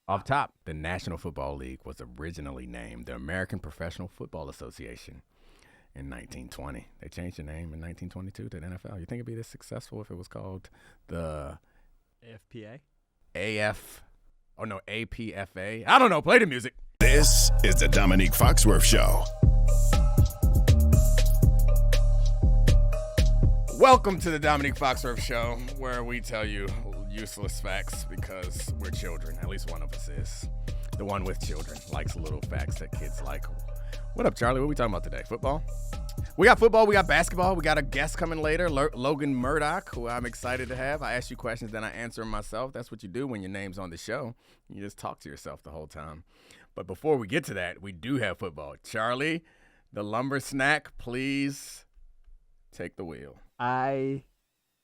Off top, the National Football League was originally named the American Professional Football Association in 1920. They changed the name in 1922 to the NFL. You think it'd be this successful if it was called the AFPA? APFA? I don't know. Play the music. This is the Domonique Foxworth Show. Welcome to the Domonique Foxworth Show, where we tell you useless facts because we're children. At least one of us is. The one with children likes little facts that kids like. What up, Charlie? What are we talking about today? Football? We got football. We got basketball. We got a guest coming later, Logan Murdock, who I'm excited to have. I ask you questions, then I answer them myself. That's what you do when your name's on the show. You just talk to yourself the whole time. But before we get to that, we do have football. Charlie, the lumber snack, please take the wheel. I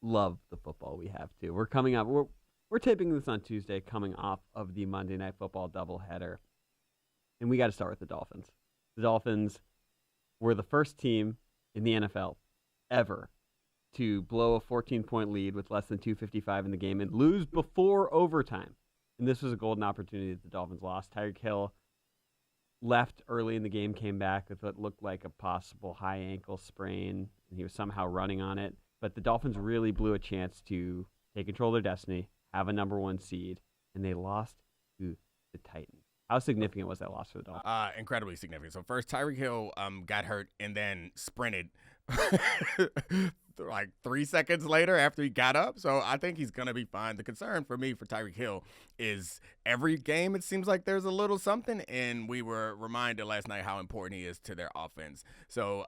love the football we have too. We're coming up. We're taping this on Tuesday, coming off of the Monday Night Football doubleheader, and we got to start with the Dolphins. The Dolphins were the first team in the NFL ever to blow a 14-point lead with less than 2:55 in the game and lose before overtime. And this was a golden opportunity that the Dolphins lost. Tyreek Hill left early in the game, came back with what looked like a possible high ankle sprain, and he was somehow running on it. But the Dolphins really blew a chance to take control of their destiny, have a number one seed, and they lost to the Titans. How significant was that loss for the Dolphins? Incredibly significant. So first, Tyreek Hill got hurt and then sprinted like 3 seconds later after he got up. So I think he's going to be fine. The concern for me for Tyreek Hill is every game it seems like there's a little something, and we were reminded last night how important he is to their offense. So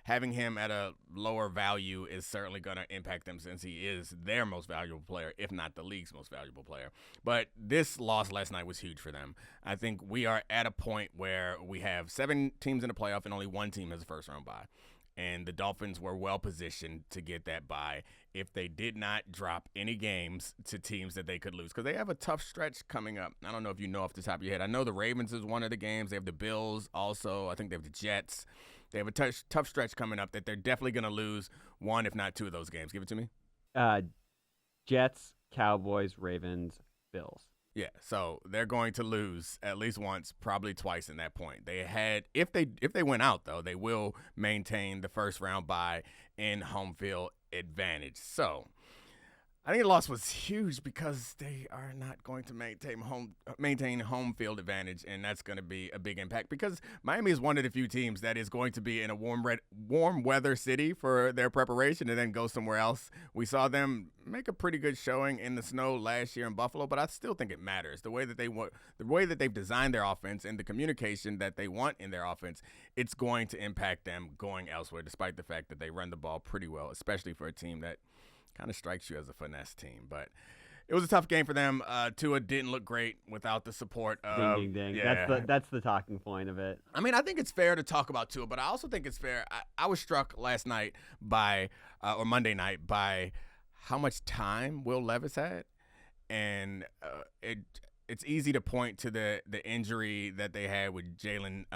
having him at a lower value is certainly going to impact them since he is their most valuable player, if not the league's most valuable player. But this loss last night was huge for them. I think we are at a point where we have 7 teams in the playoff and only 1 team has a first-round bye. And the Dolphins were well-positioned to get that bye if they did not drop any games to teams that they could lose. Because they have a tough stretch coming up. I don't know if you know off the top of your head. I know the Ravens is one of the games. They have the Bills also. I think they have the Jets. They have a tough stretch coming up that they're definitely going to lose 1, if not 2 of those games. Give it to me. Jets, Cowboys, Ravens, Bills. Yeah, so they're going to lose at least once, probably twice in that point. They had, if they win out though, they will maintain the first round bye in home field advantage. So I think the loss was huge because they are not going to maintain home field advantage, and that's going to be a big impact because Miami is one of the few teams that is going to be in a warm weather city for their preparation and then go somewhere else. We saw them make a pretty good showing in the snow last year in Buffalo, but I still think it matters the way that they've designed their offense and the communication that they want in their offense. It's going to impact them going elsewhere, despite the fact that they run the ball pretty well, especially for a team that kind of strikes you as a finesse team. But it was a tough game for them. Tua didn't look great without the support of ding, ding, ding. Yeah. That's the talking point of it. I mean, I think it's fair to talk about Tua, but I also think it's fair. I was struck last night or Monday night by how much time Will Levis had. And it's easy to point to the injury that they had with Jalen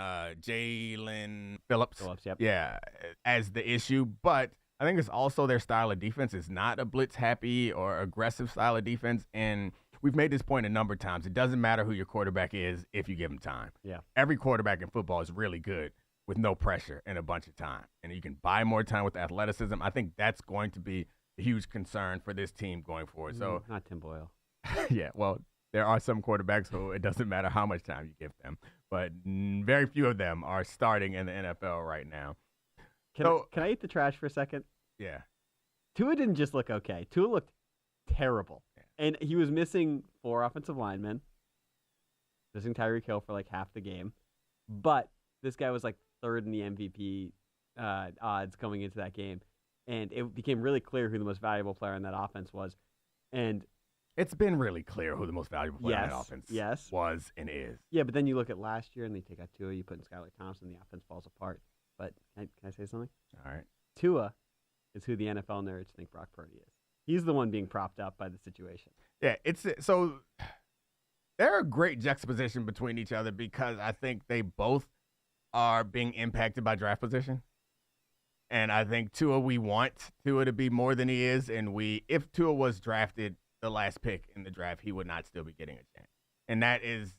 Phillips. Yep. Yeah, as the issue. But I think it's also their style of defense is not a blitz-happy or aggressive style of defense, and we've made this point a number of times. It doesn't matter who your quarterback is if you give him time. Yeah. Every quarterback in football is really good with no pressure and a bunch of time, and you can buy more time with athleticism. I think that's going to be a huge concern for this team going forward. So not Tim Boyle. Yeah, well, there are some quarterbacks who it doesn't matter how much time you give them, but very few of them are starting in the NFL right now. Can I eat the trash for a second? Yeah. Tua didn't just look okay. Tua looked terrible. Yeah. And he was missing 4 offensive linemen, missing Tyreek Hill for like half the game. But this guy was like 3rd in the MVP odds going into that game. And it became really clear who the most valuable player in that offense was. And it's been really clear who the most valuable player in that offense was and is. Yeah, but then you look at last year and they take out Tua, you put in Skylar Thompson, the offense falls apart. But can I say something? All right. Tua is who the NFL nerds think Brock Purdy is. He's the one being propped up by the situation. Yeah, so they're a great juxtaposition between each other because I think they both are being impacted by draft position. And I think we want Tua to be more than he is, and if Tua was drafted the last pick in the draft, he would not still be getting a chance. And that is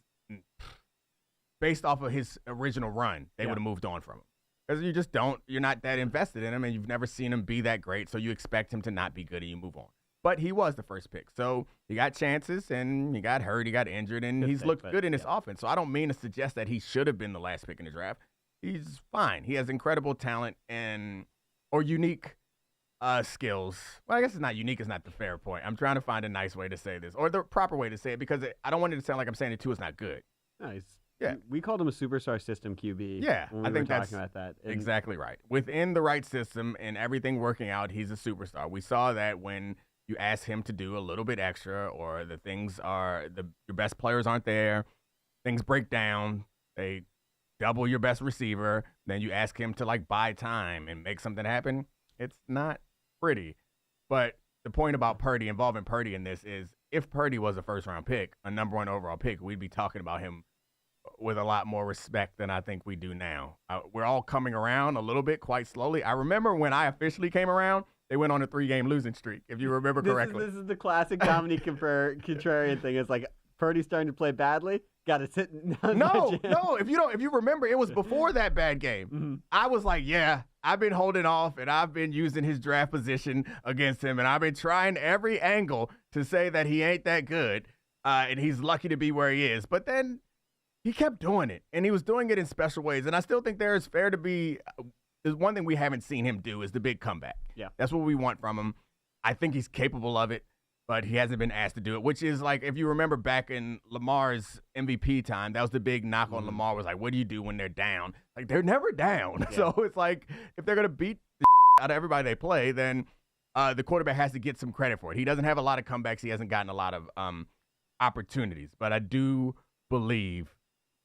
based off of his original run. They would have moved on from him. Because you're not that invested in him, and you've never seen him be that great, so you expect him to not be good, and you move on. But he was the first pick. So he got chances, and he got hurt, he got injured, and he's looked good in his offense. So I don't mean to suggest that he should have been the last pick in the draft. He's fine. He has incredible talent or unique skills. Well, I guess it's not unique. It's not the fair point. I'm trying to find a nice way to say this, or the proper way to say it, because I don't want it to sound like I'm saying it too is not good. Nice. Yeah. We called him a superstar system QB. Yeah, when we I think were that's talking about that. exactly right. Within the right system and everything working out, he's a superstar. We saw that when you ask him to do a little bit extra, or the things your best players aren't there, things break down, they double your best receiver, then you ask him to buy time and make something happen. It's not pretty. But the point about involving Purdy in this is, if Purdy was a first-round pick, a number 1 overall pick, we'd be talking about him with a lot more respect than I think we do now. We're all coming around a little bit, quite slowly. I remember when I officially came around, they went on a 3-game losing streak, if you remember correctly. This is the classic Dominique contrarian thing. It's like, Purdy's starting to play badly, got to sit. No. If you remember, it was before that bad game. Mm-hmm. I was like, yeah, I've been holding off, and I've been using his draft position against him, and I've been trying every angle to say that he ain't that good, and he's lucky to be where he is. But then he kept doing it, and he was doing it in special ways. And I still think there's one thing we haven't seen him do is the big comeback. Yeah, that's what we want from him. I think he's capable of it, but he hasn't been asked to do it, which is if you remember back in Lamar's MVP time, that was the big knock on Lamar, was what do you do when they're down? They're never down. Yeah. So it's if they're going to beat the out of everybody they play, then the quarterback has to get some credit for it. He doesn't have a lot of comebacks. He hasn't gotten a lot of opportunities. But I do believe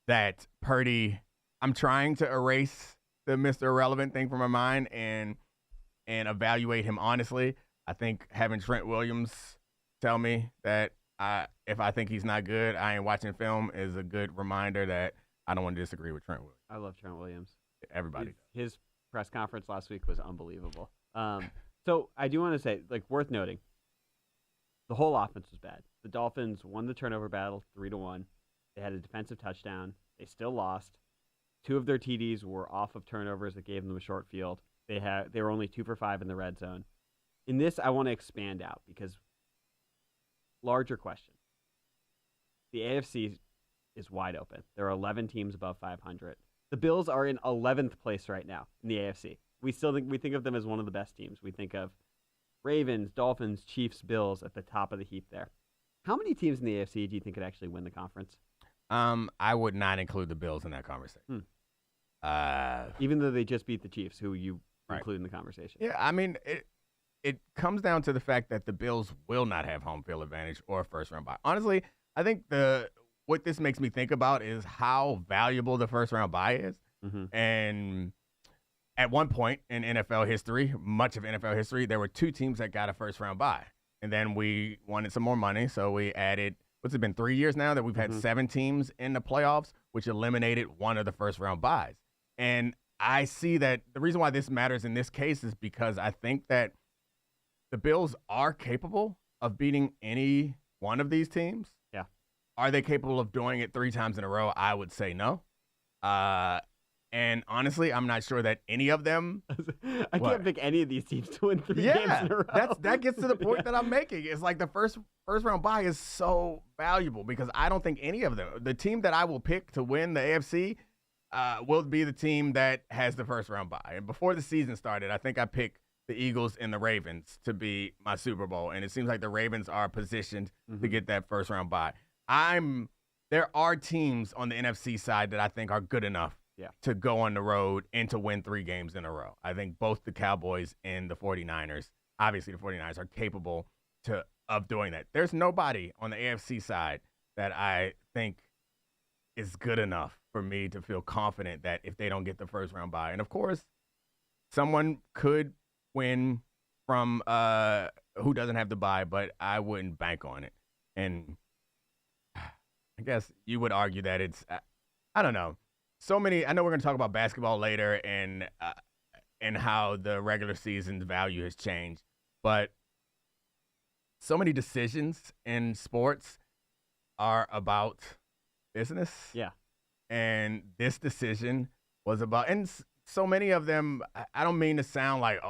that Purdy, I'm trying to erase the Mr. Irrelevant thing from my mind and evaluate him honestly. I think having Trent Williams tell me that if I think he's not good, I ain't watching film, is a good reminder that I don't want to disagree with Trent Williams. I love Trent Williams. Everybody. His press conference last week was unbelievable. So I do want to say, worth noting, the whole offense was bad. The Dolphins won the turnover battle 3-1. They had a defensive touchdown. They still lost. 2 of their TDs were off of turnovers that gave them a short field. They were only 2 for 5 in the red zone. In this, I want to expand out because larger question. The AFC is wide open. There are 11 teams above 500. The Bills are in 11th place right now in the AFC. We think of them as one of the best teams. We think of Ravens, Dolphins, Chiefs, Bills at the top of the heap there. How many teams in the AFC do you think could actually win the conference? I would not include the Bills in that conversation. Even though they just beat the Chiefs, who you include in the conversation. Yeah, I mean, it comes down to the fact that the Bills will not have home field advantage or a first-round bye. Honestly, I think what this makes me think about is how valuable the first-round bye is. Mm-hmm. And at one point in NFL history, much of NFL history, there were 2 teams that got a first-round bye. And then we wanted some more money, so we added – what's it been, 3 years now that we've had 7 teams in the playoffs, which eliminated one of the first-round byes. And I see that the reason why this matters in this case is because I think that the Bills are capable of beating any one of these teams. Yeah. Are they capable of doing it 3 times in a row? I would say no. And honestly, I'm not sure that any of them. I can't pick any of these teams to win 3 games in a row. That gets to the point that I'm making. It's the first round bye is so valuable because I don't think any of them. The team that I will pick to win the AFC will be the team that has the first round bye. And before the season started, I think I picked the Eagles and the Ravens to be my Super Bowl. And it seems like the Ravens are positioned to get that first round bye. There are teams on the NFC side that I think are good enough to go on the road and to win 3 games in a row. I think both the Cowboys and the 49ers, obviously the 49ers, are capable of doing that. There's nobody on the AFC side that I think is good enough for me to feel confident that if they don't get the first round bye. And of course, someone could win from who doesn't have the bye, but I wouldn't bank on it. And I guess you would argue that it's, I don't know. So many, I know we're going to talk about basketball later and how the regular season's value has changed, but so many decisions in sports are about business. Yeah. And this decision was about, and so many of them, I don't mean to sound like,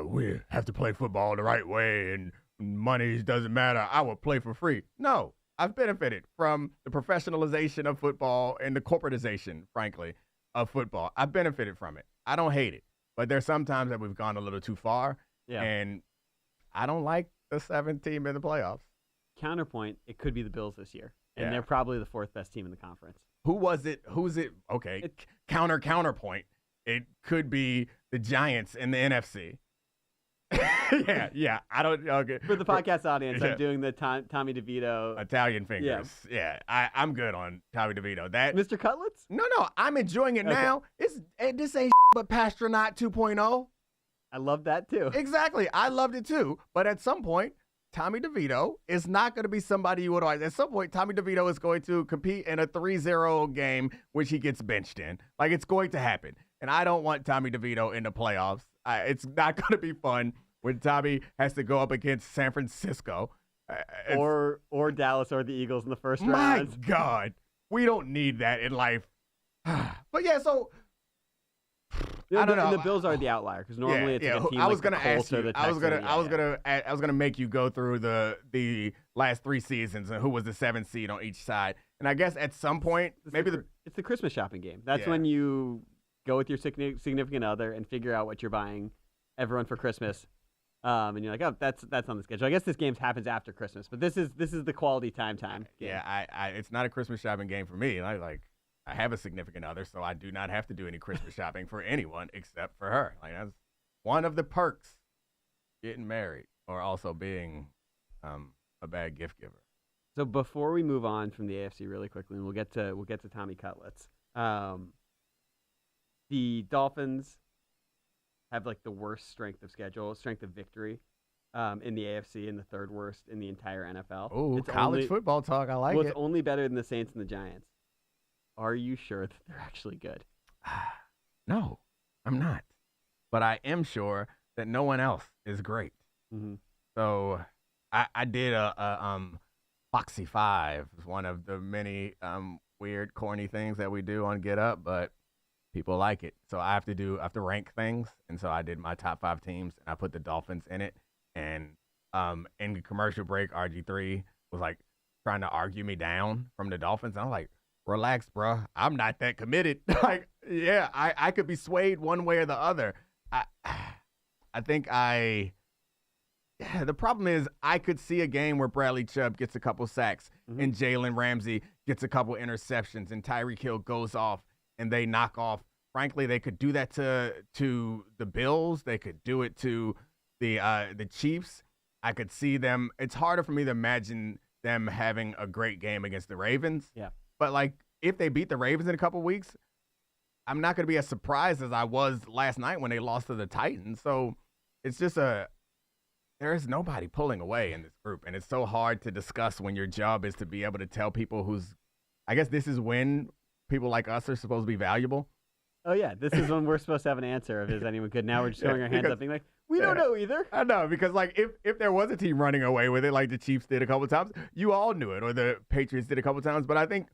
we have to play football the right way and money doesn't matter. I will play for free. No, I've benefited from the professionalization of football and the corporatization, frankly, of football. I've benefited from it. I don't hate it. But there's some times that we've gone a little too far. Yeah. And I don't like the 7th team in the playoffs. Counterpoint, it could be the Bills this year. And Yeah. they're probably the 4th best team in the conference. Who was it? Who's it? Okay. Counterpoint. It could be the Giants in the NFC. yeah. I don't. Okay. For the podcast audience, Yeah. I'm doing the Tommy DeVito. Italian fingers. Yeah. I'm good on Tommy DeVito. That Mr. Cutlets? No. I'm enjoying it now. This ain't but Pastronaut 2.0. I love that too. Exactly. I loved it too. But at some point, Tommy DeVito is not going to be somebody you would always. At some point, Tommy DeVito is going to compete in a 3-0 game, which he gets benched in. Like, it's going to happen. And I don't want Tommy DeVito in the playoffs. It's not going to be fun when Tommy has to go up against San Francisco. Or Dallas or the Eagles in the first my round. God. We don't need that in life. But yeah, so I don't know. And the Bills are the outlier because normally it's like a team I was like gonna the Colts ask you. or the I was Texans. gonna make you go through the last 3 seasons and who was the 7th seed on each side. And I guess at some point, It's the Christmas shopping game. That's Yeah. when you go with your significant other and figure out what you're buying everyone for Christmas. And you're like, oh, that's on the schedule. I guess this game happens after Christmas, but this is the quality time game. Yeah, it's not a Christmas shopping game for me. I have a significant other, so I do not have to do any Christmas shopping for anyone except for her. Like, that's one of the perks getting married or also being a bad gift giver. So before we move on from the AFC really quickly, and we'll get to Tommy Cutlets. The Dolphins have like the worst strength of victory in the AFC and the 3rd worst in the entire NFL. Oh, college football talk. I like It's it. only better than the Saints and the Giants. Are you sure that they're actually good? No, I'm not. But I am sure that no one else is great. Mm-hmm. So I did a Foxy 5. It's one of the many weird, corny things that we do on Get Up, but people like it. So I have to rank things. And so I did my top 5 teams, and I put the Dolphins in it. And in the commercial break, RG3 was like trying to argue me down from the Dolphins. And I'm like, relax, bro. I'm not that committed. Like, yeah, I could be swayed one way or the other. I think the problem is I could see a game where Bradley Chubb gets a couple sacks and Jalen Ramsey gets a couple interceptions and Tyreek Hill goes off and they knock off. Frankly, they could do that to the Bills. They could do it to the Chiefs. I could see them. It's harder for me to imagine them having a great game against the Ravens. Yeah. But, like, if they beat the Ravens in a couple weeks, I'm not going to be as surprised as I was last night when they lost to the Titans. So it's just there is nobody pulling away in this group. And it's so hard to discuss when your job is to be able to tell people I guess this is when people like us are supposed to be valuable. Oh, yeah. This is when we're supposed to have an answer of is anyone good. Now we're just throwing our hands up being like, we don't know either. I know, because like if there was a team running away with it like the Chiefs did a couple times, you all knew it, or the Patriots did a couple times. But I think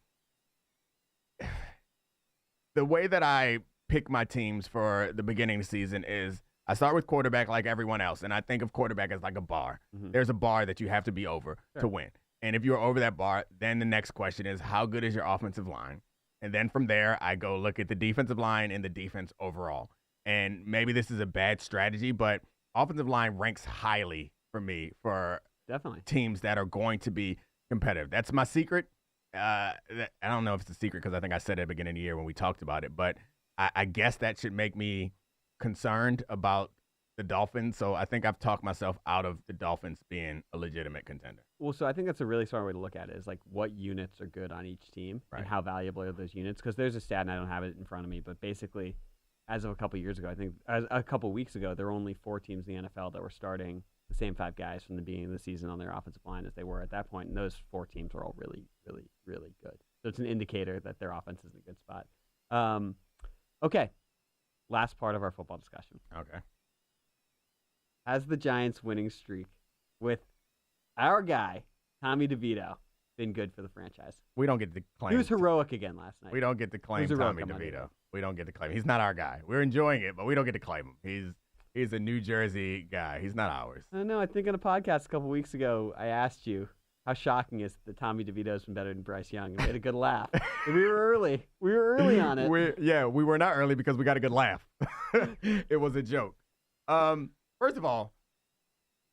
the way that I pick my teams for the beginning of the season is I start with quarterback like everyone else, and I think of quarterback as like a bar. Mm-hmm. There's a bar that you have to be over to win. And if you're over that bar, then the next question is how good is your offensive line? And then from there, I go look at the defensive line and the defense overall. And maybe this is a bad strategy, but offensive line ranks highly for me for Definitely teams that are going to be competitive. That's my secret. I don't know if it's a secret because I think I said it at the beginning of the year when we talked about it, but I guess that should make me concerned about the Dolphins. So I think I've talked myself out of the Dolphins being a legitimate contender. Well, so I think that's a really smart way to look at it is like what units are good on each team Right. and how valuable are those units. Because there's a stat, and I don't have it in front of me, but basically as of a couple years ago, I think a couple weeks ago, there were only 4 teams in the NFL that were starting the same 5 guys from the beginning of the season on their offensive line as they were at that point. And those 4 teams were all really, really, really good. So it's an indicator that their offense is in a good spot. Okay. Last part of our football discussion. Okay. Has the Giants winning streak with our guy, Tommy DeVito, been good for the franchise. We don't get to claim. He was heroic again last night. We don't get to claim Tommy DeVito. We don't get to claim. He's not our guy. We're enjoying it, but we don't get to claim him. He's a New Jersey guy. He's not ours. I don't know. I think on a podcast a couple weeks ago, I asked you how shocking is that Tommy DeVito's been better than Bryce Young. And we had a good laugh. And we were early. We were early on it. We were not early because we got a good laugh. It was a joke. First of all,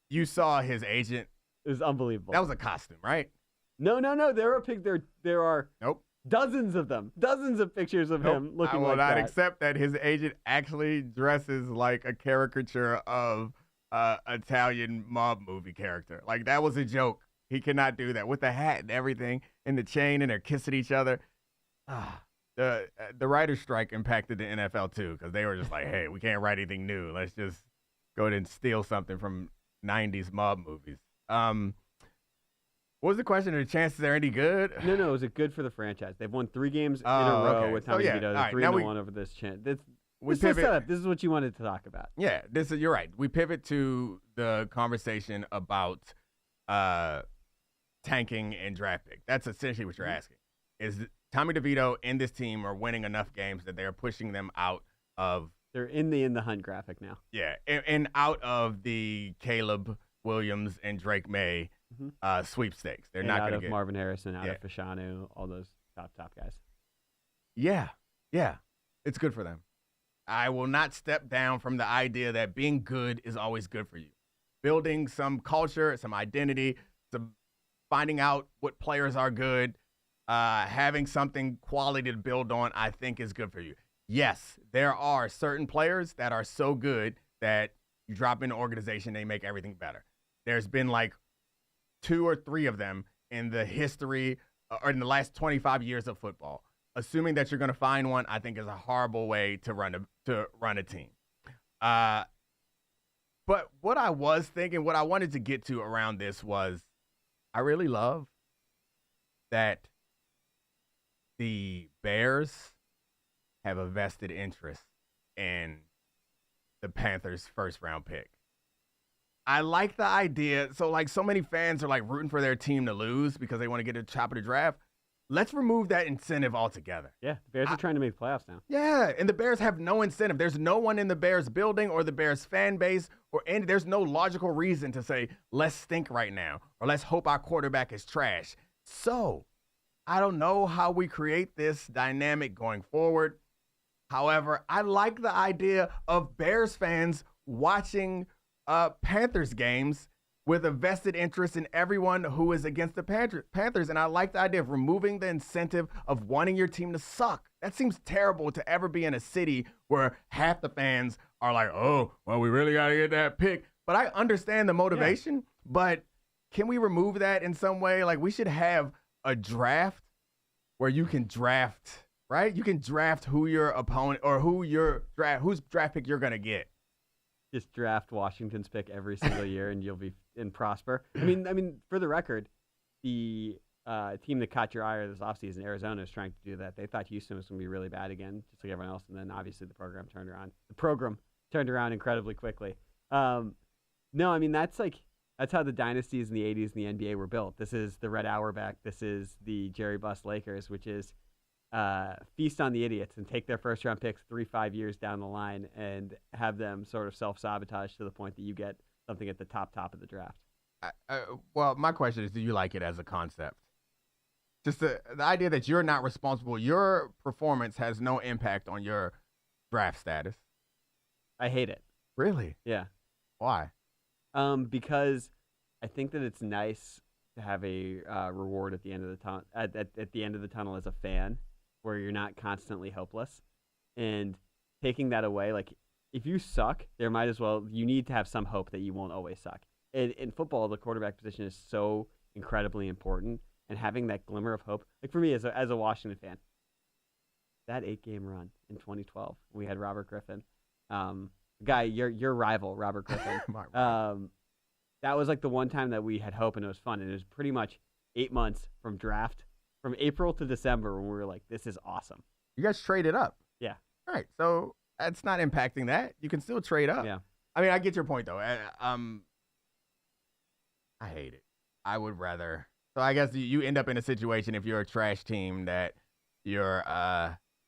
you saw his agent. It was unbelievable. That was a costume, right? No. There are Nope. dozens of them. Dozens of pictures of him looking like that. I will not accept that his agent actually dresses like a caricature of Italian mob movie character. Like, that was a joke. He cannot do that with the hat and everything and the chain, and they're kissing each other. The writer's strike impacted the NFL too, because they were just like, hey, we can't write anything new. Let's just go ahead and steal something from 90s mob movies. What was the question? Are the chances are any good? No. Is it good for the franchise? They've won 3 games in a row with Tommy DeVito. Right. 3-1 over this chance. This is pivot. set up. This is what you wanted to talk about. Yeah, you're right. We pivot to the conversation about tanking and draft pick. That's essentially what you're asking. Is Tommy DeVito and this team are winning enough games that they're pushing them out of... They're in the hunt graphic now. Yeah, and out of the Caleb Williams and Drake May sweepstakes. They're not going to get... Marvin Harrison, out of Fashanu, all those top guys. Yeah. It's good for them. I will not step down from the idea that being good is always good for you. Building some culture, some identity, finding out what players are good, having something quality to build on, I think is good for you. Yes, there are certain players that are so good that you drop in an organization, they make everything better. There's been like 2 or 3 of them in the history or in the last 25 years of football. Assuming that you're going to find one, I think is a horrible way to run a team. But what I was thinking, what I wanted to get to around this was, I really love that the Bears have a vested interest in the Panthers' first-round pick. I like the idea. So, like, so many fans are, like, rooting for their team to lose because they want to get to the top of the draft. Let's remove that incentive altogether. Yeah, the Bears are trying to make the playoffs now. Yeah, and the Bears have no incentive. There's no one in the Bears building or the Bears fan base there's no logical reason to say, let's stink right now or let's hope our quarterback is trash. So, I don't know how we create this dynamic going forward. However, I like the idea of Bears fans watching Panthers games with a vested interest in everyone who is against the Panthers. And I like the idea of removing the incentive of wanting your team to suck. That seems terrible to ever be in a city where half the fans are like, oh, well, we really got to get that pick. But I understand the motivation, but can we remove that in some way? Like, we should have a draft where you can draft, right? You can draft who your opponent or whose draft pick you're going to get. Just draft Washington's pick every single year and you'll be in prosper. I mean, for the record, the team that caught your eye this offseason, Arizona, is trying to do that. They thought Houston was going to be really bad again, just like everyone else, and then obviously the program turned around incredibly quickly. No, I mean, that's how the dynasties in the 80s in the NBA were built. This is the Red Auerbach. This is the Jerry Buss Lakers, which is feast on the idiots and take their first-round picks 3-5 years down the line and have them sort of self-sabotage to the point that you get something at the top of the draft. Well, my question is, do you like it as a concept? Just the idea that you're not responsible, your performance has no impact on your draft status. I hate it. Really? Yeah. Why? Because I think that it's nice to have a reward at the end of the tunnel. At the end of the tunnel as a fan, where you're not constantly hopeless, and taking that away, like if you suck, you need to have some hope that you won't always suck. In football, the quarterback position is so incredibly important, and having that glimmer of hope, like for me as a Washington fan, that 8-game run in 2012, we had Robert Griffin, your rival, Robert Griffin. That was like the one time that we had hope and it was fun. And it was pretty much 8 months from draft, from April to December, when we were like, this is awesome. You guys traded up. Yeah. All right. So that's not impacting that. You can still trade up. Yeah. I mean, I get your point, though. I hate it. I would rather So I guess you end up in a situation if you're a trash team that you're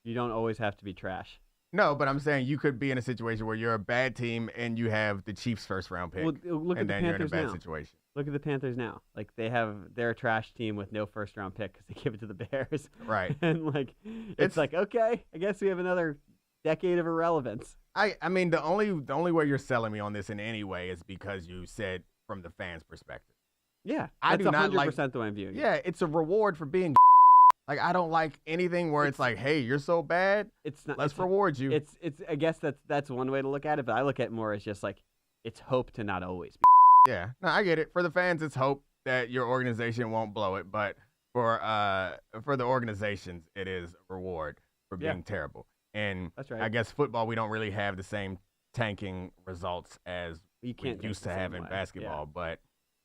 You don't always have to be trash. No, but I'm saying you could be in a situation where you're a bad team and you have the Chiefs' first-round pick, Well, look at and the then you're in a Panthers bad now. situation. Look at the Panthers now. Like they're a trash team with no first-round pick because they give it to the Bears. Right. And like it's like, okay, I guess we have another decade of irrelevance. I mean, the only way you're selling me on this in any way is because you said from the fans' perspective. Yeah, I that's do not 100% the way I'm viewing it. Yeah, it's a reward for being. Like, I don't like anything where it's like, hey, you're so bad. It's not. Let's reward you. It's. I guess that's one way to look at it, but I look at it more as just like it's hope to not always be. Yeah, no, I get it. For the fans, it's hope that your organization won't blow it, but for the organizations, it is a reward for being terrible. And That's right. I guess football, we don't really have the same tanking results as You we can't used to have in basketball, Yeah. but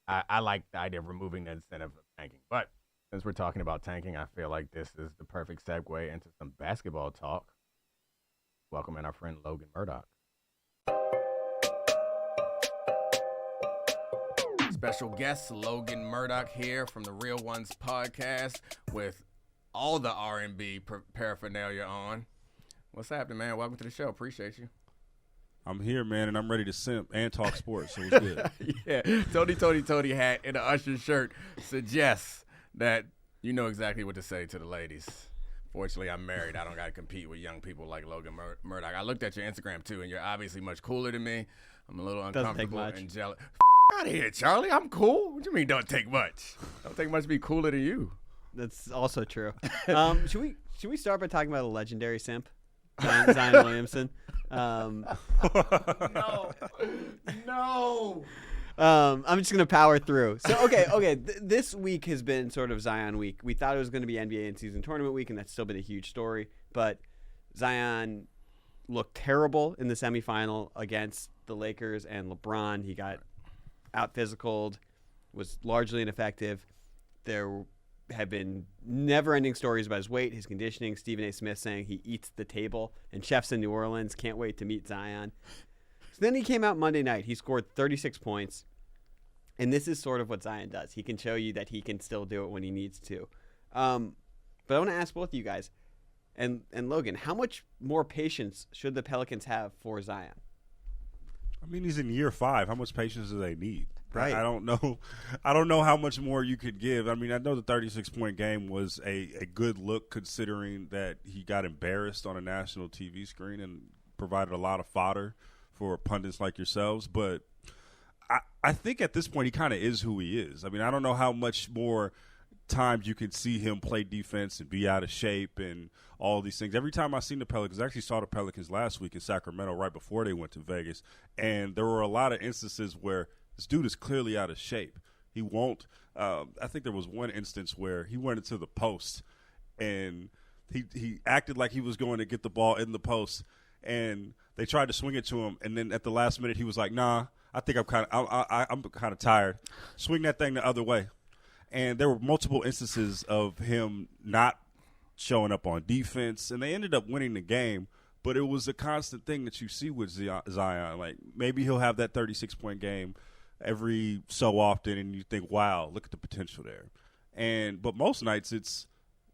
I like the idea of removing the incentive of tanking. But since we're talking about tanking, I feel like this is the perfect segue into some basketball talk. Welcome in our friend Logan Murdock. Special guest Logan Murdock here from the Real Ones podcast with all the R&B paraphernalia on. What's happening, man? Welcome to the show. Appreciate you. I'm here, man, and I'm ready to simp and talk sports, so it's good. Yeah, Tony hat in an Usher shirt suggests that you know exactly what to say to the ladies. Fortunately, I'm married. I don't got to compete with young people like Logan Murdock. I looked at your Instagram, too, and you're obviously much cooler than me. I'm a little uncomfortable and jealous. Out of here, Charlie. I'm cool. What you mean don't take much? Don't take much to be cooler than you. That's also true. Should we start by talking about a legendary simp, Zion Williamson? No. I'm just gonna power through. So okay. This week has been sort of Zion week. We thought it was going to be NBA in-season tournament week, and that's still been a huge story. But Zion looked terrible in the semifinal against the Lakers and LeBron. He got out-physicaled, was largely ineffective. There have been never-ending stories about his weight, his conditioning. Stephen A. Smith saying he eats the table, and chefs in New Orleans can't wait to meet Zion. So then he came out Monday night. He scored 36 points, and this is sort of what Zion does. He can show you that he can still do it when he needs to. But I want to ask both of you guys, and Logan, how much more patience should the Pelicans have for Zion? I mean, he's in year 5. How much patience do they need? Right. I don't know. I don't know how much more you could give. I mean, I know the 36-point game was a good look considering that he got embarrassed on a national TV screen and provided a lot of fodder for pundits like yourselves. But I think at this point he kind of is who he is. I mean, I don't know how much more times you can see him play defense and be out of shape and all these things. Every time I've seen the Pelicans, I actually saw the Pelicans last week in Sacramento right before they went to Vegas, and there were a lot of instances where this dude is clearly out of shape. He won't I think there was one instance where he went into the post and he acted like he was going to get the ball in the post, and they tried to swing it to him, and then at the last minute he was like, nah, I think I'm kind of tired. Swing that thing the other way. And there were multiple instances of him not showing up on defense, and they ended up winning the game. But it was a constant thing that you see with Zion. Like, maybe he'll have that 36-point game every so often, and you think, wow, look at the potential there. But most nights it's,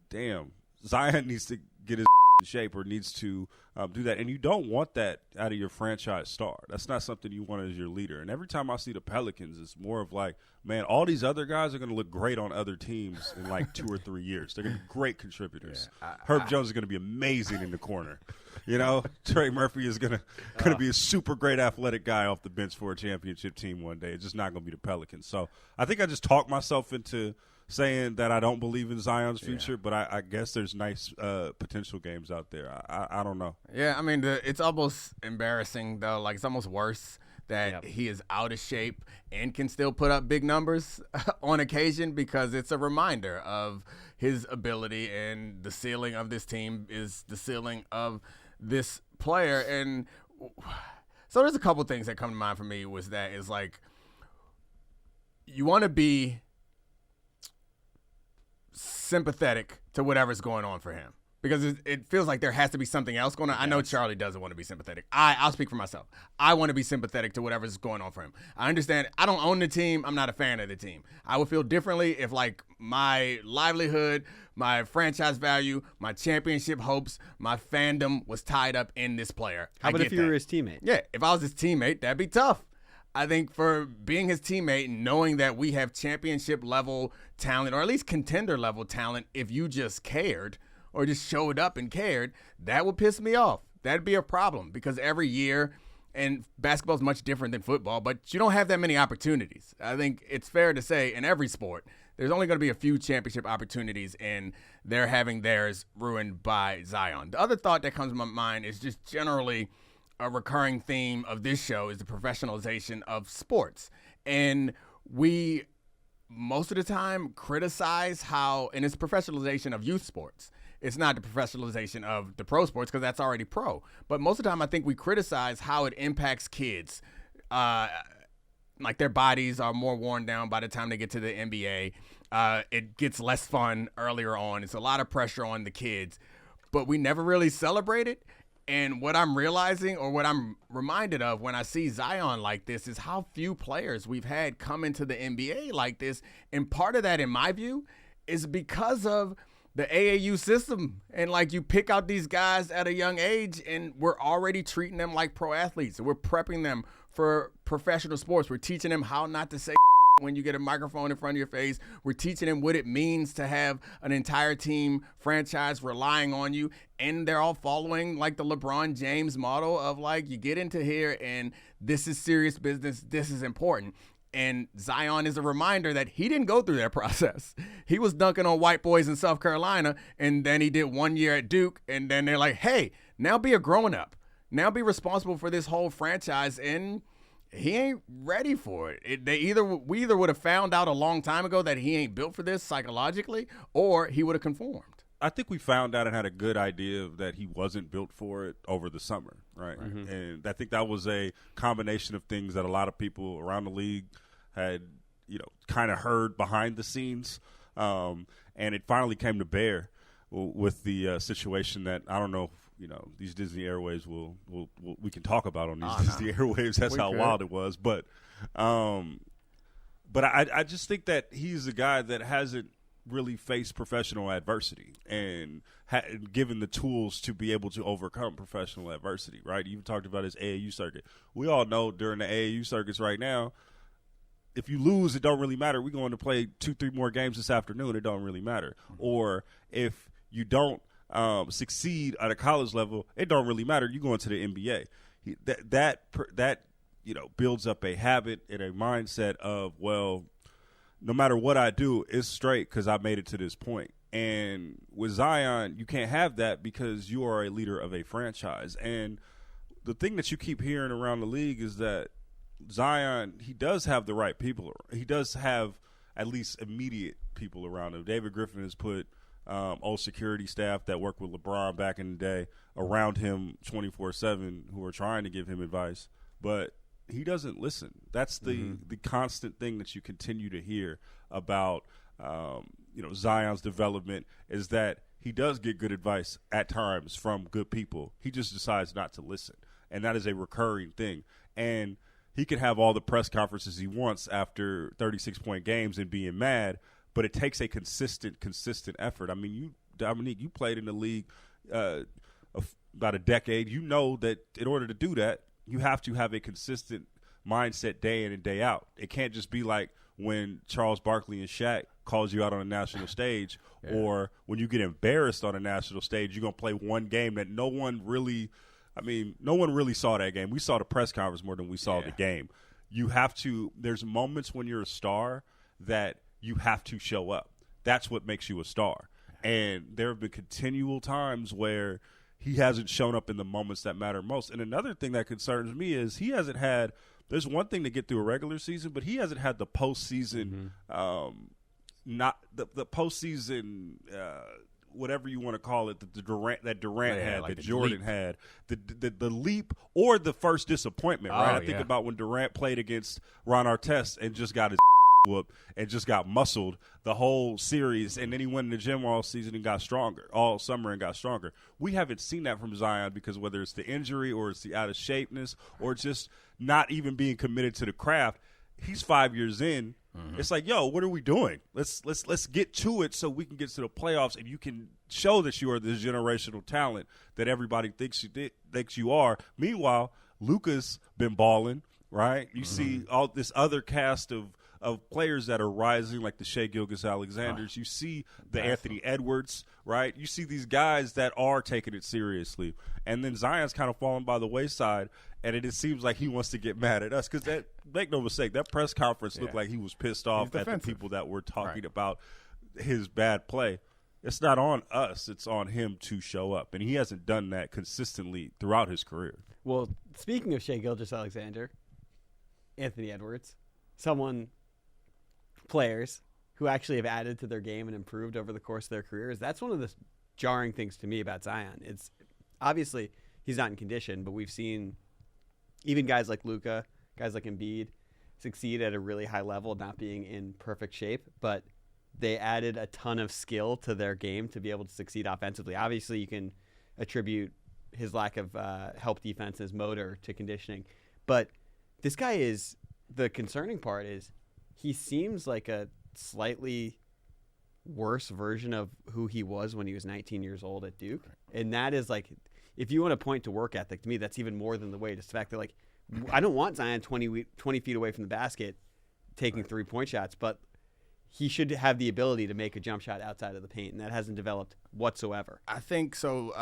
damn, Zion needs to get his in shape or needs to do that. And you don't want that out of your franchise star. That's not something you want as your leader. And every time I see the Pelicans, it's more of like, man, all these other guys are going to look great on other teams in like 2 or 3 years. They're going to be great contributors. Yeah, Herb Jones is going to be amazing in the corner. You know, Trey Murphy is going to be a super great athletic guy off the bench for a championship team one day. It's just not going to be the Pelicans. So I think I just talked myself into saying that I don't believe in Zion's future, but I guess there's nice potential games out there. I don't know. Yeah, I mean, it's almost embarrassing, though. Like, it's almost worse that he is out of shape and can still put up big numbers on occasion, because it's a reminder of his ability, and the ceiling of this team is the ceiling of this player. And so there's a couple things that come to mind for me was that is like, you want to be sympathetic to whatever's going on for him. because it feels like there has to be something else going on. I know Charlie doesn't want to be sympathetic. I'll speak for myself. I want to be sympathetic to whatever's going on for him. I understand. I don't own the team. I'm not a fan of the team. I would feel differently if, like, my livelihood, my franchise value, my championship hopes, my fandom was tied up in this player. How about if you were his teammate? Yeah, if I was his teammate, that'd be tough. I think for being his teammate and knowing that we have championship level talent, or at least contender level talent, if you just cared or just showed up and cared, that would piss me off. That'd be a problem because every year, and basketball is much different than football, but you don't have that many opportunities. I think it's fair to say in every sport, there's only going to be a few championship opportunities, and they're having theirs ruined by Zion. The other thought that comes to my mind is just generally a recurring theme of this show is the professionalization of sports. And we, most of the time, criticize how, and it's professionalization of youth sports. It's not the professionalization of the pro sports because that's already pro. But most of the time, I think we criticize how it impacts kids. Like their bodies are more worn down by the time they get to the NBA. It gets less fun earlier on. It's a lot of pressure on the kids. But we never really celebrate it. And what I'm realizing, or what I'm reminded of when I see Zion like this, is how few players we've had come into the NBA like this. And part of that, in my view, is because of the AAU system. And like, you pick out these guys at a young age and we're already treating them like pro athletes. We're prepping them for professional sports. We're teaching them how not to say when you get a microphone in front of your face. We're teaching them what it means to have an entire team franchise relying on you. And they're all following like the LeBron James model of like, you get into here and this is serious business. This is important. And Zion is a reminder that he didn't go through that process. He was dunking on white boys in South Carolina, and then he did 1 year at Duke, and then they're like, hey, now be a grown-up. Now be responsible for this whole franchise, and he ain't ready for it. We either would have found out a long time ago that he ain't built for this psychologically, or he would have conformed. I think we found out and had a good idea that he wasn't built for it over the summer, right? Mm-hmm. And I think that was a combination of things that a lot of people around the league had, kind of heard behind the scenes. And it finally came to bear with the situation that, I don't know if, these Disney Airwaves we can talk about on these Disney Airwaves. That's how wild it was. But I just think that he's a guy that hasn't really faced professional adversity and given the tools to be able to overcome professional adversity, right? You talked about his AAU circuit. We all know during the AAU circuits right now, if you lose, it don't really matter. We're going to play 2-3 more games this afternoon. It don't really matter. Or if you don't succeed at a college level, it don't really matter. You go into the NBA. That builds up a habit and a mindset of, well, no matter what I do, it's straight because I made it to this point. And with Zion, you can't have that because you are a leader of a franchise. And the thing that you keep hearing around the league is that Zion, he does have the right people. He does have at least immediate people around him. David Griffin has put old security staff that worked with LeBron back in the day around him 24/7 who are trying to give him advice. But he doesn't listen. That's the constant thing that you continue to hear about, Zion's development is that he does get good advice at times from good people. He just decides not to listen, and that is a recurring thing. And he can have all the press conferences he wants after 36-point games and being mad, but it takes a consistent effort. I mean, Domonique, you played in the league about a decade. You know that in order to do that, you have to have a consistent mindset day in and day out. It can't just be like when Charles Barkley and Shaq calls you out on a national stage, or when you get embarrassed on a national stage, you're going to play one game that no one really saw that game. We saw the press conference more than we saw the game. You have to – there's moments when you're a star that you have to show up. That's what makes you a star. And there have been continual times where – he hasn't shown up in the moments that matter most. And another thing that concerns me is he hasn't had – there's one thing to get through a regular season, but he hasn't had the postseason not the postseason whatever you want to call it, that Durant had, like that Jordan leap. Had, the leap or the first disappointment, right? I think about when Durant played against Ron Artest and just got his whoop and just got muscled the whole series, and then he went in the gym all season and got stronger, all summer and got stronger. We haven't seen that from Zion because whether it's the injury or it's the out of shapeness or just not even being committed to the craft, he's 5 years in. It's like, yo, what are we doing? Let's get to it so we can get to the playoffs and you can show that you are this generational talent that everybody thinks you are. Meanwhile, Luka's been balling, right? You see all this other cast of players that are rising, like the Shai Gilgeous-Alexanders. You see the Anthony Edwards, right? You see these guys that are taking it seriously. And then Zion's kind of falling by the wayside, and it seems like he wants to get mad at us. Because, make no mistake, that press conference looked like he was pissed off at the people that were talking about his bad play. It's not on us. It's on him to show up. And he hasn't done that consistently throughout his career. Well, speaking of Shai Gilgeous-Alexander, Anthony Edwards, players who actually have added to their game and improved over the course of their careers. That's one of the jarring things to me about Zion. It's obviously he's not in condition, but we've seen even guys like Luka, guys like Embiid succeed at a really high level, not being in perfect shape, but they added a ton of skill to their game to be able to succeed offensively. Obviously, you can attribute his lack of help defense, his motor to conditioning, but this guy is the concerning part is he seems like a slightly worse version of who he was when he was 19 years old at Duke. And that is like, if you want to point to work ethic, to me, that's even more than the weight. It's the fact that, like, I don't want Zion 20 feet away from the basket taking 3-point shots, but he should have the ability to make a jump shot outside of the paint, and that hasn't developed whatsoever. I think so.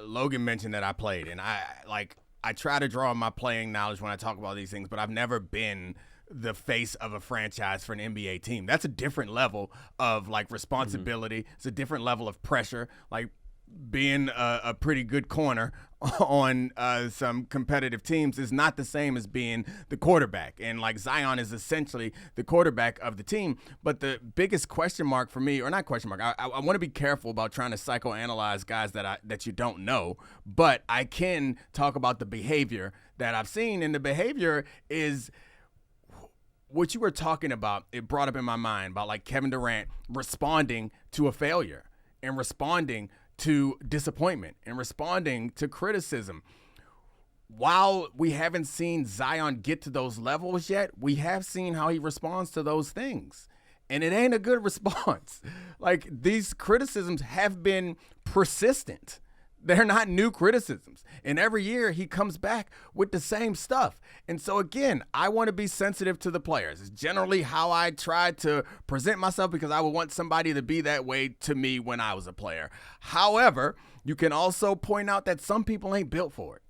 Logan mentioned that I played, and I try to draw on my playing knowledge when I talk about these things, but I've never been the face of a franchise for an NBA team. That's a different level of like responsibility. It's a different level of pressure. Like being a pretty good corner on some competitive teams is not the same as being the quarterback. And like Zion is essentially the quarterback of the team. But the biggest question mark for me, or not question mark, I want to be careful about trying to psychoanalyze guys that you don't know. But I can talk about the behavior that I've seen, and the behavior is what you were talking about. It brought up in my mind about like Kevin Durant responding to a failure and responding to disappointment and responding to criticism. While we haven't seen Zion get to those levels yet, we have seen how he responds to those things. And it ain't a good response. Like, these criticisms have been persistent. They're not new criticisms. And every year he comes back with the same stuff. And so, again, I want to be sensitive to the players. It's generally how I try to present myself because I would want somebody to be that way to me when I was a player. However, you can also point out that some people ain't built for it.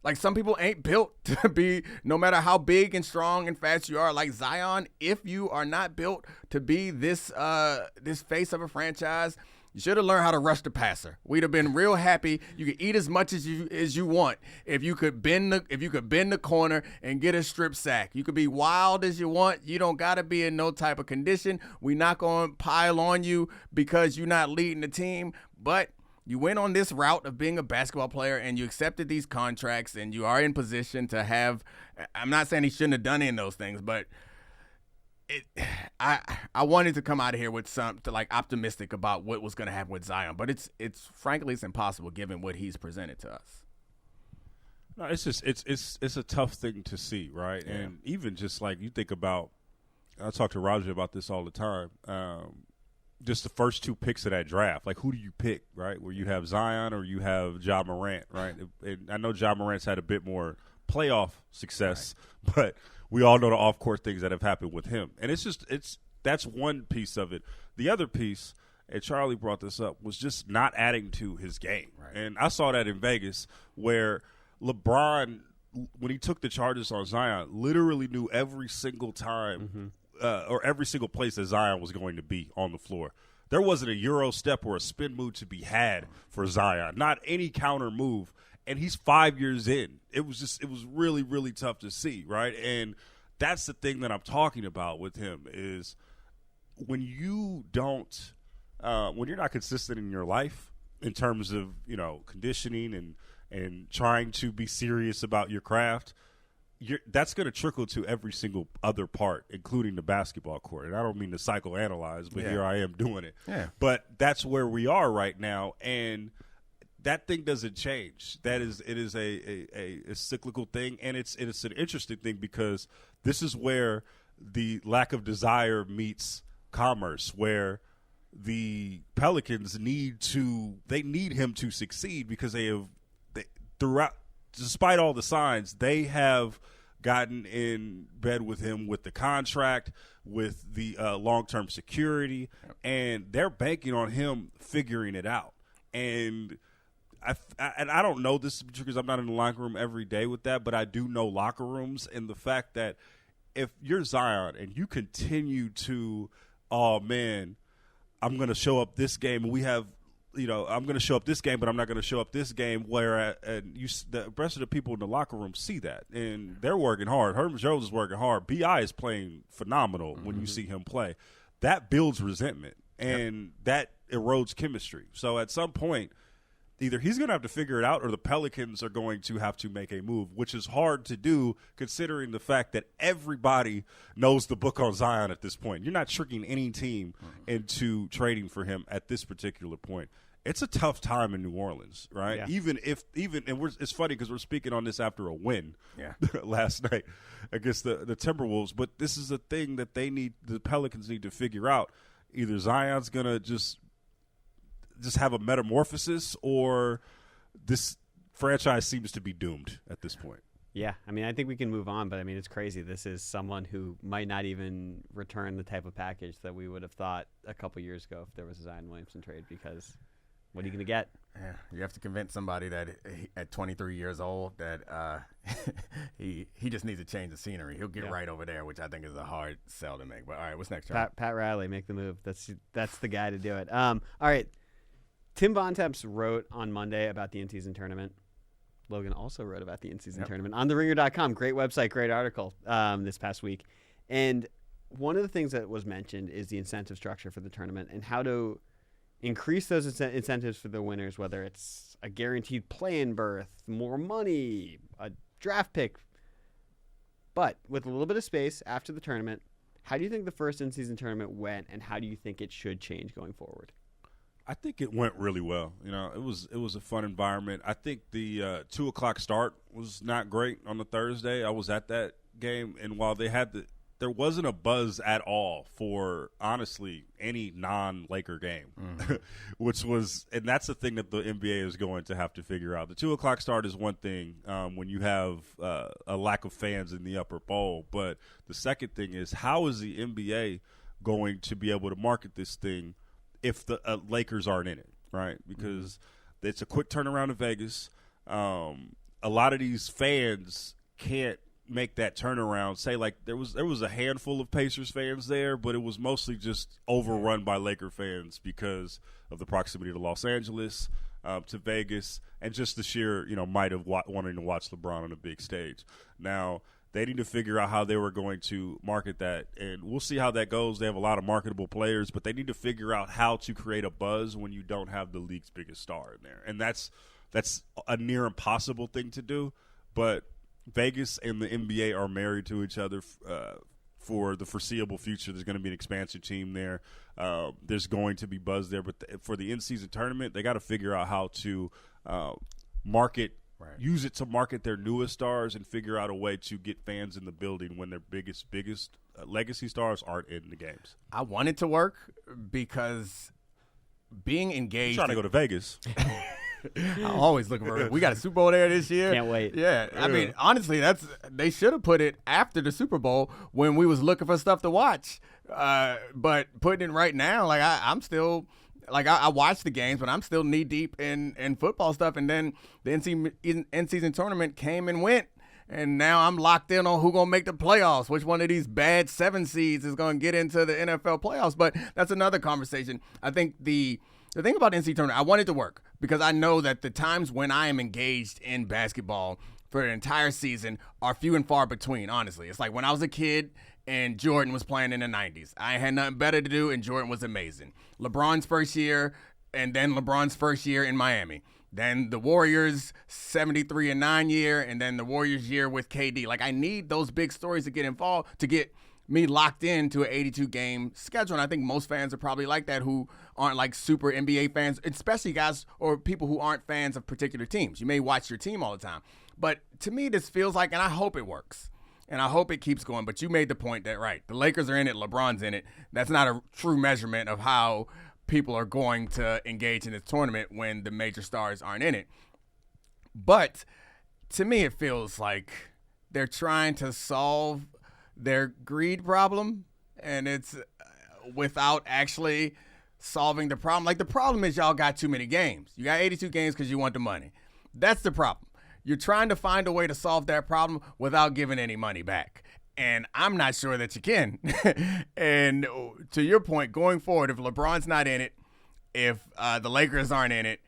Like, some people ain't built to be, no matter how big and strong and fast you are, like Zion, if you are not built to be this face of a franchise, you should have learned how to rush the passer. We'd have been real happy. You could eat as much as you want if you could bend the corner and get a strip sack. You could be wild as you want. You don't gotta be in no type of condition. We're not gonna pile on you because you're not leading the team. But you went on this route of being a basketball player and you accepted these contracts and you are in position to have. I'm not saying he shouldn't have done any of those things, but I wanted to come out of here with optimistic about what was going to happen with Zion, but it's frankly it's impossible given what he's presented to us. No, it's just it's a tough thing to see, right? Yeah. And even just like you think about, I talk to Roger about this all the time. Just the first two picks of that draft, like who do you pick, right? Where you have Zion or you have Ja Morant, right? And I know Ja Morant's had a bit more playoff success, right, but we all know the off-court things that have happened with him. And that's one piece of it. The other piece, and Charlie brought this up, was just not adding to his game. Right. And I saw that in Vegas where LeBron, when he took the charges on Zion, literally knew every single time or every single place that Zion was going to be on the floor. There wasn't a Euro step or a spin move to be had for Zion, not any counter move. And he's 5 years in. It was really, really tough to see, right? And that's the thing that I'm talking about with him is when you don't, when you're not consistent in your life in terms of, conditioning and trying to be serious about your craft, that's going to trickle to every single other part, including the basketball court. And I don't mean to psychoanalyze, but here I am doing it. Yeah. But that's where we are right now, and that thing doesn't change. It is a cyclical thing, and it's an interesting thing because this is where the lack of desire meets commerce, where the Pelicans need him to succeed because throughout, despite all the signs, they have gotten in bed with him with the contract, with the long-term security, and they're banking on him figuring it out. And I don't know this because I'm not in the locker room every day with that, but I do know locker rooms and the fact that if you're Zion and you continue to, oh, man, I'm going to show up this game, and we have – I'm going to show up this game, but I'm not going to show up this game. Where the rest of the people in the locker room see that, and they're working hard. Herman Jones is working hard. Bi is playing phenomenal when you see him play. That builds resentment, and that erodes chemistry. So at some point, either he's going to have to figure it out, or the Pelicans are going to have to make a move, which is hard to do considering the fact that everybody knows the book on Zion at this point. You're not tricking any team into trading for him at this particular point. It's a tough time in New Orleans, right? Yeah. It's funny because we're speaking on this after a win last night against the Timberwolves, but this is a thing that the Pelicans need to figure out. Either Zion's going to just have a metamorphosis, or this franchise seems to be doomed at this point. Yeah, I mean, I think we can move on, but I mean, it's crazy. This is someone who might not even return the type of package that we would have thought a couple years ago if there was a Zion Williamson trade, because what are you going to get? Yeah, you have to convince somebody that at 23 years old that he just needs to change the scenery. He'll get right over there, which I think is a hard sell to make. But all right, what's next, Charlie? Pat Riley, make the move. That's the guy to do it. All right, Tim Bontemps wrote on Monday about the in-season tournament. Logan also wrote about the in-season tournament on TheRinger.com. Great website, great article this past week. And one of the things that was mentioned is the incentive structure for the tournament and how to increase those incentives for the winners, whether it's a guaranteed play-in berth, more money, a draft pick. But with a little bit of space after the tournament, how do you think the first in-season tournament went, and how do you think it should change going forward? I think it went really well. It was a fun environment. I think the 2:00 start was not great on the Thursday. I was at that game, and while there wasn't a buzz at all for, honestly, any non-Laker game, and that's the thing that the NBA is going to have to figure out. The 2:00 start is one thing when you have a lack of fans in the upper bowl, but the second thing is, how is the NBA going to be able to market this thing if the Lakers aren't in it, right? Because it's a quick turnaround in Vegas. A lot of these fans can't make that turnaround. Say, like, there was a handful of Pacers fans there, but it was mostly just overrun by Laker fans because of the proximity to Los Angeles, to Vegas, and just the sheer might of wanting to watch LeBron on a big stage. Now, they need to figure out how they were going to market that, and we'll see how that goes. They have a lot of marketable players, but they need to figure out how to create a buzz when you don't have the league's biggest star in there. And that's a near impossible thing to do, but Vegas and the NBA are married to each other for the foreseeable future. There's going to be an expansion team there. There's going to be buzz there, but for the in-season tournament, they got to figure out how to market. Right. Use it to market their newest stars and figure out a way to get fans in the building when their biggest legacy stars aren't in the games. I want it to work because being engaged. I'm trying to go to Vegas. I'm always looking for it. We got a Super Bowl there this year. Can't wait. Yeah. I mean, honestly, they should have put it after the Super Bowl when we was looking for stuff to watch. But putting it right now, like I'm still. Like, I watch the games, but I'm still knee-deep in football stuff. And then the in-season tournament came and went. And now I'm locked in on who's going to make the playoffs, which one of these bad 7 seeds is going to get into the NFL playoffs. But that's another conversation. I think the thing about the NCAA tournament, I want it to work because I know that the times when I am engaged in basketball for an entire season are few and far between, honestly. It's like when I was a kid and Jordan was playing in the 90s. I had nothing better to do, and Jordan was amazing. LeBron's first year, and then LeBron's first year in Miami. Then the Warriors 73-9 year, and then the Warriors year with KD. Like, I need those big stories to get involved, to get me locked into an 82-game schedule. And I think most fans are probably like that who aren't like super NBA fans, especially guys or people who aren't fans of particular teams. You may watch your team all the time. But to me, this feels like, and I hope it works, and I hope it keeps going. But you made the point that, right, the Lakers are in it, LeBron's in it. That's not a true measurement of how people are going to engage in this tournament when the major stars aren't in it. But to me, it feels like they're trying to solve their greed problem, and it's without actually solving the problem. Like, the problem is y'all got too many games. You got 82 games because you want the money. That's the problem. You're trying to find a way to solve that problem without giving any money back. And I'm not sure that you can. And to your point, going forward, if LeBron's not in it, if the Lakers aren't in it,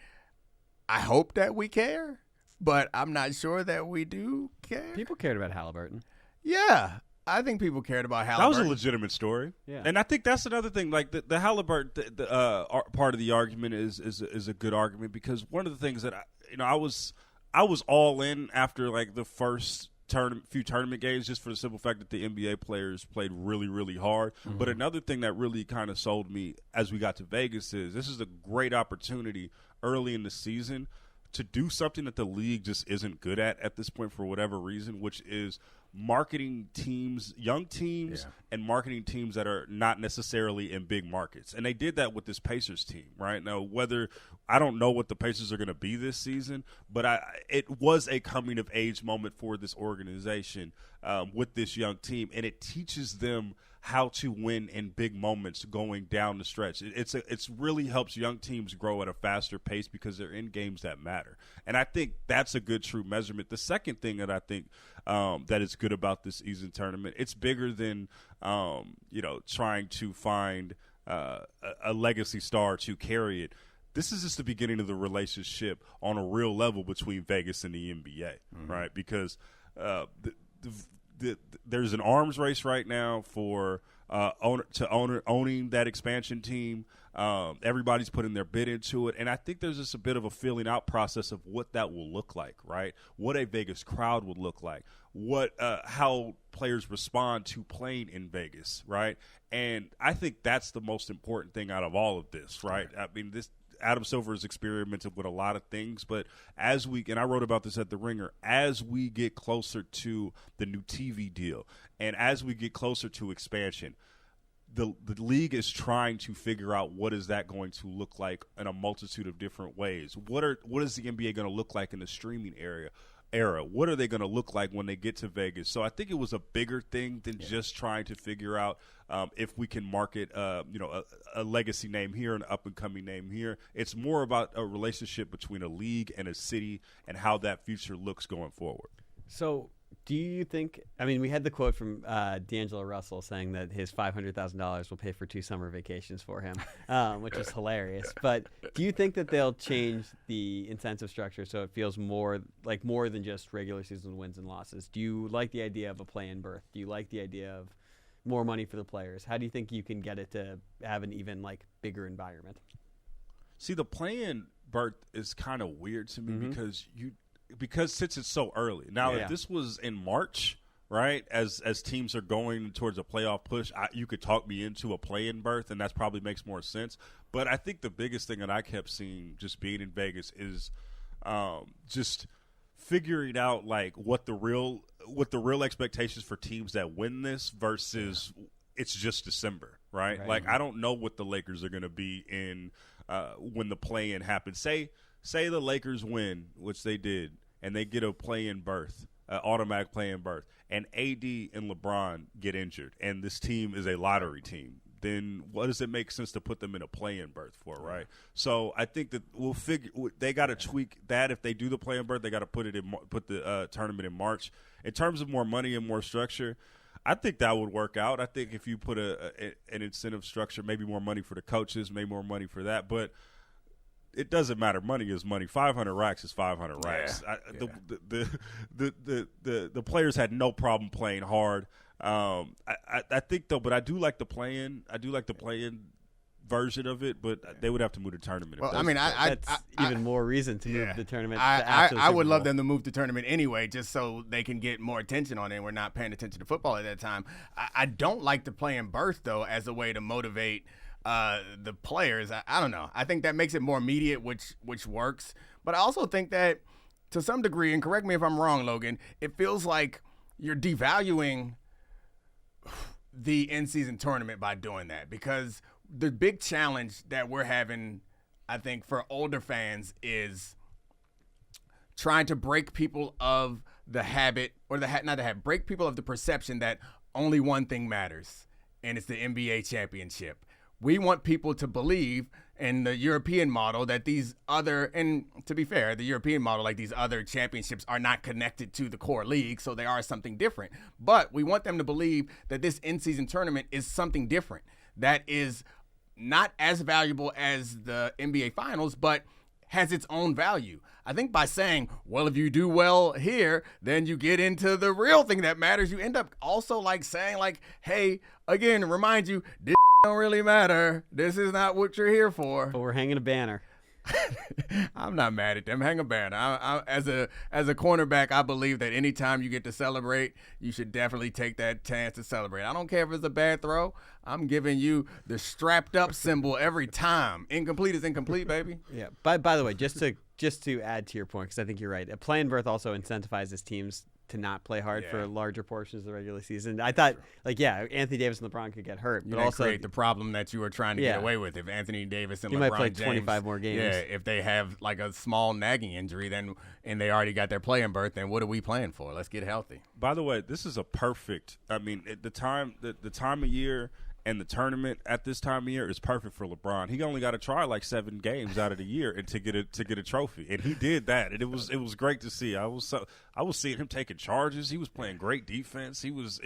I hope that we care, but I'm not sure that we do care. People cared about Halliburton. Yeah, I think people cared about Halliburton. That was a legitimate story. Yeah. And I think that's another thing. Like, the Halliburton part of the argument is a good argument, because one of the things that I was all in after like the first few tournament games, just for the simple fact that the NBA players played really, really hard. Mm-hmm. But another thing that really kind of sold me as we got to Vegas is this is a great opportunity early in the season to do something that the league just isn't good at this point for whatever reason, which is marketing teams, young teams, and marketing teams that are not necessarily in big markets. And they did that with this Pacers team, right? Now, I don't know what the Pacers are going to be this season, but it was a coming-of-age moment for this organization with this young team, and it teaches them how to win in big moments going down the stretch. It's really helps young teams grow at a faster pace because they're in games that matter. And I think that's a good true measurement. The second thing that I think that is good about this season tournament, it's bigger than trying to find a legacy star to carry it. This is just the beginning of the relationship on a real level between Vegas and the NBA, right? Because there's an arms race right now for owning that expansion team. Everybody's putting their bid into it, and I think there's just a bit of a filling out process of what that will look like, right? What a Vegas crowd would look like, how players respond to playing in Vegas, right? And I think that's the most important thing out of all of this, right? I mean, Adam Silver has experimented with a lot of things, but and I wrote about this at The Ringer, as we get closer to the new TV deal and as we get closer to expansion, the league is trying to figure out what is that going to look like in a multitude of different ways. What is the NBA going to look like in the streaming era? What are they going to look like when they get to Vegas? So I think it was a bigger thing than just trying to figure out if we can market a legacy name here, an up-and-coming name here. It's more about a relationship between a league and a city and how that future looks going forward. So do you think – I mean, we had the quote from D'Angelo Russell saying that his $500,000 will pay for 2 summer vacations for him, which is hilarious. But do you think that they'll change the incentive structure so it feels more than just regular season wins and losses? Do you like the idea of a play-in berth? Do you like the idea of more money for the players? How do you think you can get it to have an even bigger environment? See, the play-in berth is kind of weird to me because since it's so early. Now, if this was in March, right, as teams are going towards a playoff push, you could talk me into a play-in berth, and that probably makes more sense. But I think the biggest thing that I kept seeing just being in Vegas is just figuring out what the real expectations for teams that win this versus it's just December, right? I don't know what the Lakers are going to be in when the play-in happens. Say the Lakers win, which they did, and they get a play-in berth, automatic play-in berth, and AD and LeBron get injured, and this team is a lottery team. Then what does it make sense to put them in a play-in berth for, right? So I think that they got to tweak that. If they do the play-in berth, they got to put the tournament in March. In terms of more money and more structure, I think that would work out. I think if you put an incentive structure, maybe more money for the coaches, maybe more money for that, but it doesn't matter. Money is money. 500 racks is 500 racks. The players had no problem playing hard. I think though, but I do like the play-in. I do like the play-in version of it, but they would have to move the tournament. Well, That's even more reason to move the tournament. I would love them to move the tournament anyway, just so they can get more attention on it. And we're not paying attention to football at that time. I don't like the play in berth though as a way to motivate the players. I don't know. I think that makes it more immediate, which works. But I also think that to some degree, and correct me if I'm wrong, Logan, it feels like you're devaluing the in-season tournament by doing that, because the big challenge that we're having, I think, for older fans is trying to break people of the habit, or break people of the perception that only one thing matters, and it's the NBA championship. We want people to believe in the European model that these other, and to be fair, the European model, like these other championships are not connected to the core league, so they are something different. But we want them to believe that this in-season tournament is something different, that is not as valuable as the NBA Finals, but has its own value. I think by saying, well, if you do well here, then you get into the real thing that matters, you end up also like saying like, hey, again, remind you, this don't really matter. This is not what you're here for. But we're hanging a banner. I'm not mad at them. Hang a banner. As a cornerback, I believe that anytime you get to celebrate, you should definitely take that chance to celebrate. I don't care if it's a bad throw. I'm giving you the strapped up symbol every time. Incomplete is incomplete, baby. Yeah. By the way, just to add to your point, because I think you're right, a play in berth also incentivizes teams to not play hard for larger portions of the regular season. I thought, Anthony Davis and LeBron could get hurt, but also create the problem that you were trying to get away with. If Anthony Davis and he LeBron might play James, 25 more games. Yeah, if they have like a small nagging injury, then and they already got their play in berth, then what are we playing for? Let's get healthy. By the way, this is a perfect. I mean, the time of year. And the tournament at this time of year is perfect for LeBron. He only got to try like 7 games out of the year and to get a trophy, and he did that. And it was great to see. I was seeing him taking charges. He was playing great defense. It was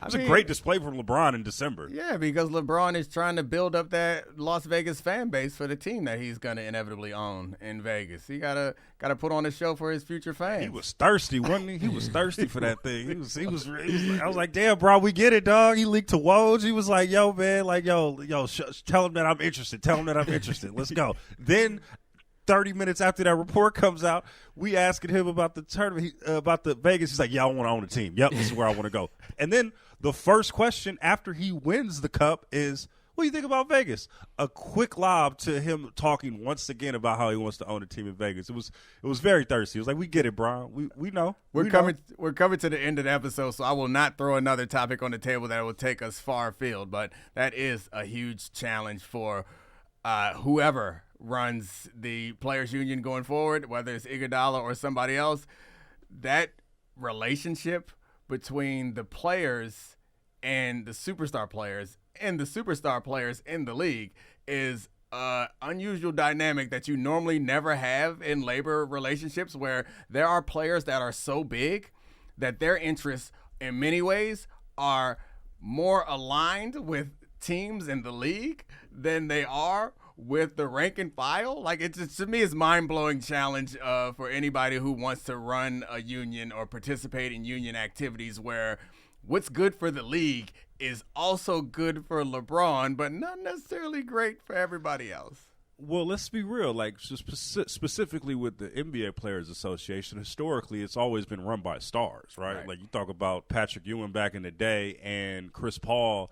a great display from LeBron in December. Yeah, because LeBron is trying to build up that Las Vegas fan base for the team that he's going to inevitably own in Vegas. He gotta put on a show for his future fans. He was thirsty, wasn't he? He was thirsty for that thing. He was. I was like, damn, bro, we get it, dog. He leaked to Woj. He was like, yo, man, tell him that I'm interested. Tell him that I'm interested. Let's go. Then 30 minutes after that report comes out, we asking him about the tournament, about the Vegas. He's like, yeah, I want to own a team. Yep, this is where I want to go. And then the first question after he wins the cup is, what do you think about Vegas? A quick lob to him talking once again about how he wants to own a team in Vegas. It was very thirsty. It was like, we get it, Brian. We know. We're coming to the end of the episode, so I will not throw another topic on the table that will take us far afield. But that is a huge challenge for whoever runs the Players Union going forward, whether it's Iguodala or somebody else. That relationship between the players and the superstar players and the superstar players in the league is an unusual dynamic that you normally never have in labor relationships, where there are players that are so big that their interests in many ways are more aligned with teams in the league than they are with the rank and file. Like, to me, it's mind-blowing challenge for anybody who wants to run a union or participate in union activities, where what's good for the league is also good for LeBron, but not necessarily great for everybody else. Well, let's be real. Like, specifically with the NBA Players Association, historically, it's always been run by stars, right? Like, you talk about Patrick Ewing back in the day and Chris Paul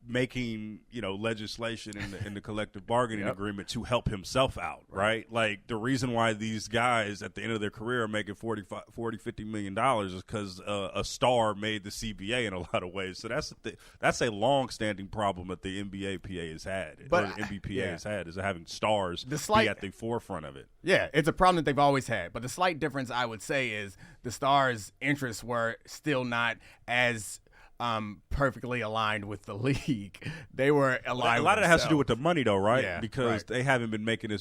making, legislation in the collective bargaining agreement to help himself out, right? Like, the reason why these guys at the end of their career are making $50 million is because a star made the CBA in a lot of ways. So that's a long-standing problem that the NBAPA has had, or the NBPA has had, is having stars be at the forefront of it. Yeah, it's a problem that they've always had. But the slight difference, I would say, is the stars' interests were still not as perfectly aligned with the league. They were aligned. A lot of that has to do with the money, though, right? Yeah, because they haven't been making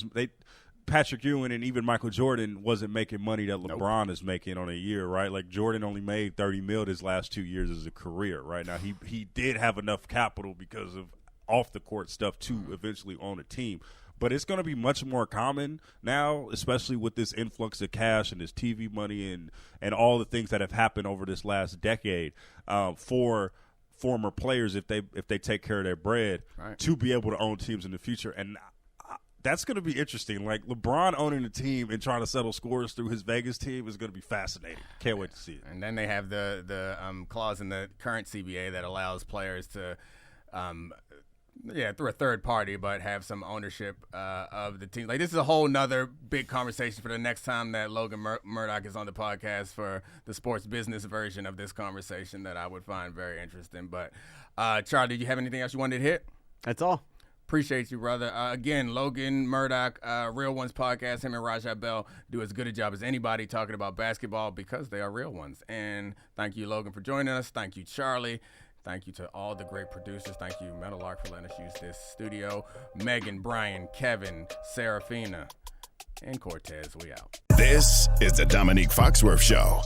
Patrick Ewing and even Michael Jordan wasn't making money that LeBron is making on a year, right? Like, Jordan only made $30 million his last 2 years as a career. Right now, he did have enough capital because of off the court stuff to eventually own a team. But it's going to be much more common now, especially with this influx of cash and this TV money and all the things that have happened over this last decade, for former players if they take care of their bread to be able to own teams in the future. And that's going to be interesting. Like LeBron owning a team and trying to settle scores through his Vegas team is going to be fascinating. Can't wait to see it. And then they have the clause in the current CBA that allows players to, through a third party, but have some ownership of the team. Like this is a whole nother big conversation for the next time that Logan Murdock is on the podcast for the sports business version of this conversation that I would find very interesting. But Charlie, do you have anything else you wanted to hit? That's all. Appreciate you, brother. Again, Logan Murdock, Real Ones podcast, him and Rajah Bell do as good a job as anybody talking about basketball because they are real ones. And thank you, Logan, for joining us. Thank you, Charlie. Thank you to all the great producers. Thank you, Metal Lark, for letting us use this studio. Megan, Brian, Kevin, Serafina, and Cortez, we out. This is the Domonique Foxworth Show.